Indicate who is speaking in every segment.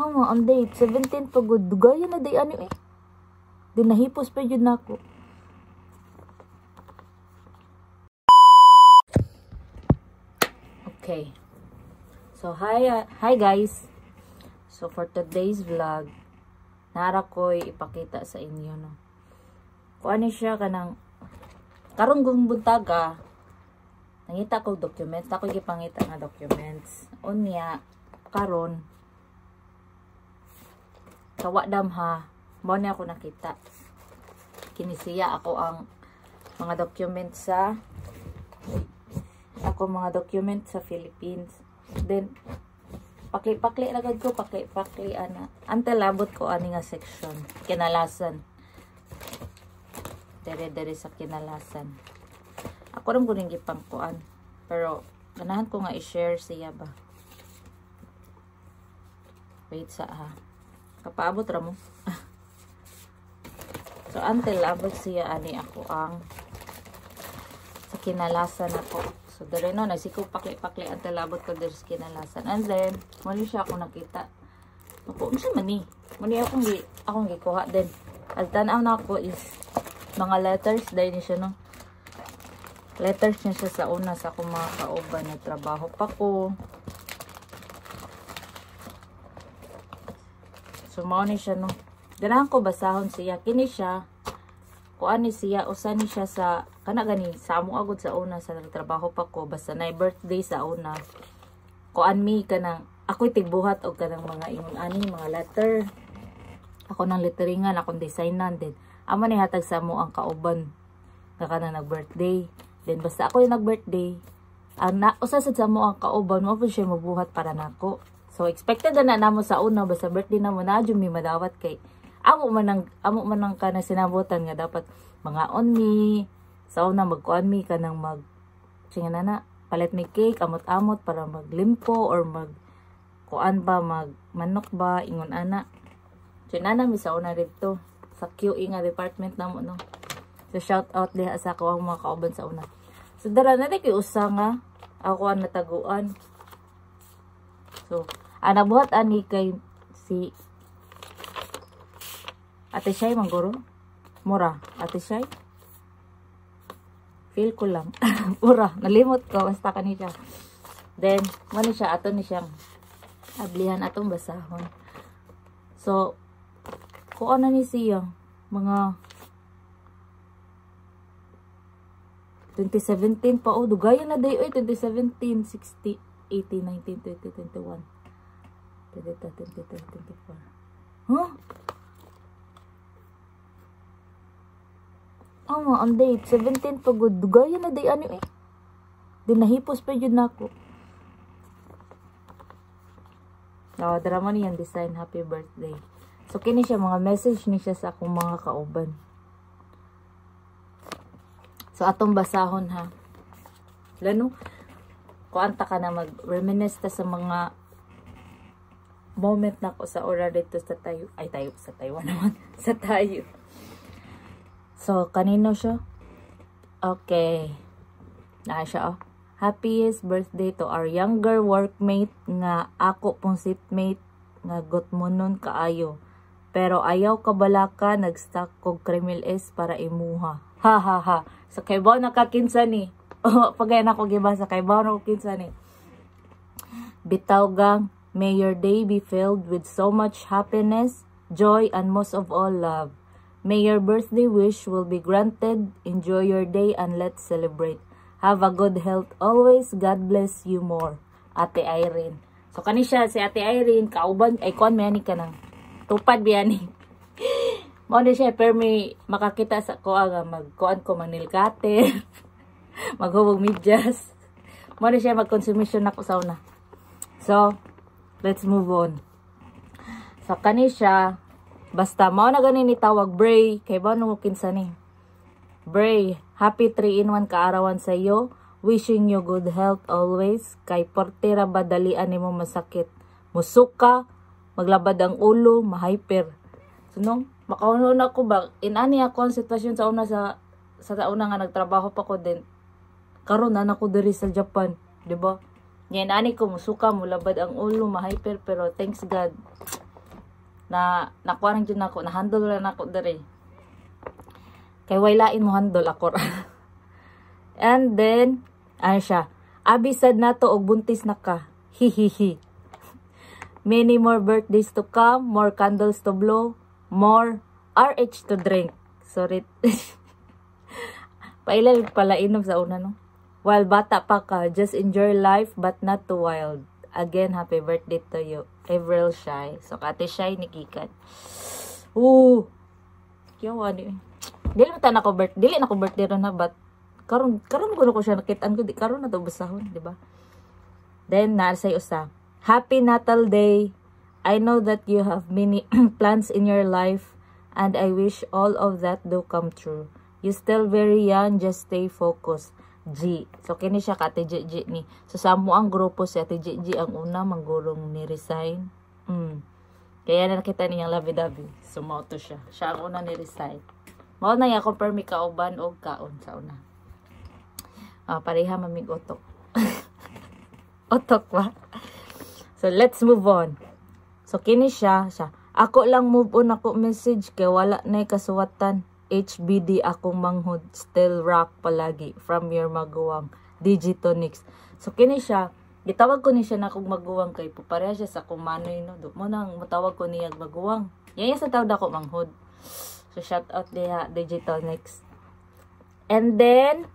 Speaker 1: Ang date 17 pagod dugaya na day ano eh. Di nahipos pa yun nako. Okay. So hi guys. So for today's vlog, nara ko'y ipakita sa inyo no. Kung ano siya kanang karong gumbuntaga, nangita ko documents, ako gipangita nga documents. Unya karon kawadam ha, mo niya ako nakita. Kinisiya ako ang mga documents sa Philippines. Then pakli-pakli lagad ko, pakli ana. Until labot ko ani nga section, kinalasan. Dere sa kinalasan. Ako rin ko rin gipangkuan. Pero ganahan ko nga i-share siya ba. Wait sa ha. Kapaabot ra mo. So until abot siya ani ako ang sa kinalasan ako. So dere no nagsiko pakli until abot ko dere sa kinalasan. And then mali siya ako nakita. Ako unsa man ni? Mali akong gikuha din. Ang tanaw na ako is mga letters dahil ni siya no. Letters niya siya sa una sa akong mga kauban, nagtrabaho pa ko. So mao ni siya no. Ganahan ko basahon siya. Kini siya kuan ni siya usa ni siya sa kana gani sa amo agud sa una sa nagtrabaho pa ko basta na birthday sa una. Kuan mi kanang ako'y tigbuhat og kanang mga ingon ani mga letter. Ako nang letteringan, akong designan din. Amo ni hatag sa amo ang kauban nga kanang nag-birthday. Then basta ako yung nag-birthday, ang usa sad sa amo ang kauban mo pud siya mabuhat para nako. So expected na namo sa una basta birthday na mo na jud mi madawat kay amo man nang kana sinabutan nga dapat mga on me sa una magkuan mi kanang mag singa na palit mi cake amot-amot para maglimpo or mag kuan ba mag manok ba ingon ana. So nana mi sa una dito sa QE nga department namo no. So shout out diha sa ako ang mga kauban sa una. So dara na kay usa nga ako ang nataguan. So nabuhat ani kay si Ate Shay mangguro. Mura, Ate Shay. Feel ko lang. Mura, nalimot ko basta kani siya. Then mo ni siya ato ni siyang ablihan atong basahon. So kuan na ni siya mga 2017 pa o dugayan na day oy 2017 60 80 19 20 21 23 24 huh? Ang date 17 pagod dugayan na day ano eh di nahipos pa yun nako. Drama niyan design happy birthday. So kini siya mga message ni siya sa akong mga kauban. So atong basahon ha. Lano kuanta ka na mag-reminisce sa mga moment na ko sa ora dito sa tayo. Ay tayo sa Taiwan naman. Sa tayo. So kanino siya? Okay. Na siya oh. Happiest birthday to our younger workmate nga ako pong seatmate nga gotmonon kaayo. Pero ayaw kabalaka nag-stock kog Kremil S para imuha. Ha ha ha. Sa kaybaw nakakinsa ni. Pagay na ko gibasa kaybaw na ko kinsa ni. Bitaw gang, may your day be filled with so much happiness, joy, and most of all love. May your birthday wish will be granted. Enjoy your day and let's celebrate. Have a good health always. God bless you more. Ate Irene. So kani siya si Ate Irene kauban ay kon may ani kanang tupad biya ni. Mo na siya pero may makakita sa ko aga magkuan ko manil cutter. Maghubog medyas. Mo na siya mag-consumption ako sa una. So let's move on. So kani siya basta mao na ganin ni tawag Bray kay ba no kinsa ni. Bray, happy 3-in-1 kaarawan sa iyo. Wishing you good health always. Kay portera ba dalian nimo masakit. Musuka, maglabad ang ulo, mahyper. So nung makaunon ako ba inani ako ang sitwasyon sa una sa una nga nagtrabaho pa ko din. Karon na nako diri sa Japan, di ba? Yan ani ko musuka, mulabad ang ulo, mahyper pero thanks God. na nakuha rin dyan ako, na handle rin ako dere. Kay wailain mo handle ako. And then, ano siya, abisad na to og buntis na ka. Hihihi. Many more birthdays to come, more candles to blow, more RH to drink. Sorry. Pailal pala inom sa una, no? While bata pa ka, just enjoy life but not too wild. Again, happy birthday to you. Avril Shy. So, kate Shy ni Kikat. Kiyawa ni. Dili na ko birthday ron na, but karon ko siya nakitaan ko, di karon na to basahon, di ba? Then, naasay usa. Happy Natal Day. I know that you have many plans in your life, and I wish all of that do come true. You still very young, just stay focused. G. So, kini siya ka Ate G ni. So, sa mo ang grupo si Ate G ang una, manggulong ni-resign. Kaya na nakita niyang labi-dabi. So, mao to siya. Siya ang una ni-resign. Mao na yung compare mi kauban o kaon sa una. Pareha mamig otok. Otok ba? So, let's move on. So, kini siya. Ako lang move on ako message kay wala na kasuwatan. HBD akong manghod. Still rock palagi. From your maguwang. Digitonics. So, kini siya. Gitawag ko ni siya na akong maguwang kay pareha siya sa kumanoy, no? Mo nang matawag ko niya maguwang. Yan sa tawag ako manghod. So, shout out niya Digitonics. And then,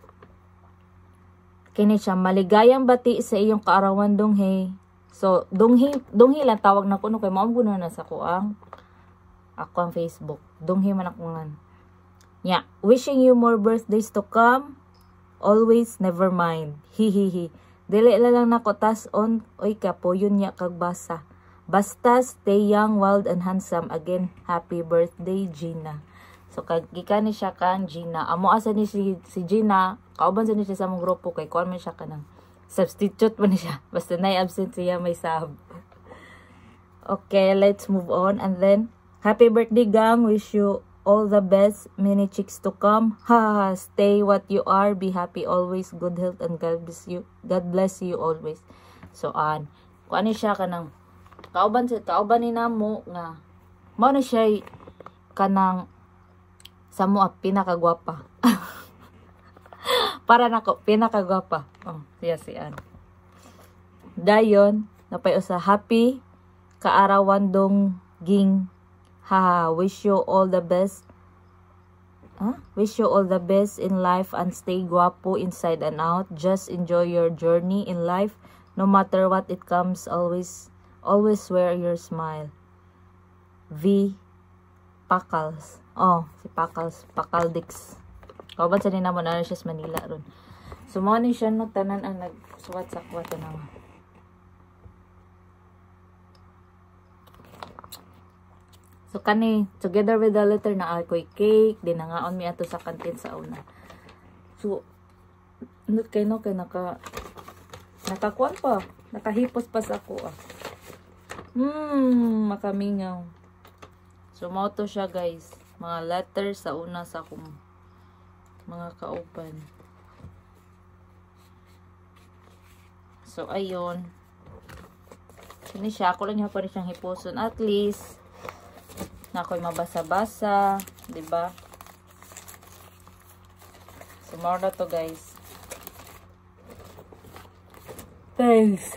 Speaker 1: kini siya. Maligayang bati sa iyong kaarawan donghe. So, donghi lang tawag na ko no kay maamgo na sa kuang ako ang Facebook. Donghi man ako ngan. Yeah, wishing you more birthdays to come. Always never mind. Hihihi. Dili lang nako tas on oy kapo yun nya kagbasa. Basta stay young, wild and handsome. Again, happy birthday Gina. So gikan ni siya kan Gina. Amo asa ni si Gina, kauban sa ni siya sa mong grupo kay kuan man siya kanang substitute man siya. Basta na absent siya may sub. Okay, let's move on. And then, happy birthday gang. Wish you all the best. Many chicks to come. Ha, stay what you are. Be happy always. Good health and God bless you always. So, kung ano siya kanang kauban ni namo nga mao na siya kanang sa mo pinakagwapa. Para nako pinakagwapa. Siya. Dayon, napay usa happy kaarawan dong ging. Ha, wish you all the best. Wish you all the best in life and stay guapo inside and out. Just enjoy your journey in life. No matter what it comes, always wear your smile. V. Pakals. Si Pakals. Pakaldix. Kauban sa nina mo na siya sa Manila ron. So, mo ni siya no, tanan ang nagsuwat sa kwata na. So, kani, together with the letter na ako'y cake, dinangaon mi ato sa kantin sa una. So, kay nakakuan pa. Nakahipos pa sa ako, makamingaw. So, mo to siya, guys. Mga letter sa una sa akong mga kauban. So, ayun. Kini siya, ako lang niya pa rin siyang hiposon. At least, na ako'y mabasa-basa, diba? So, more na to, guys. Thanks.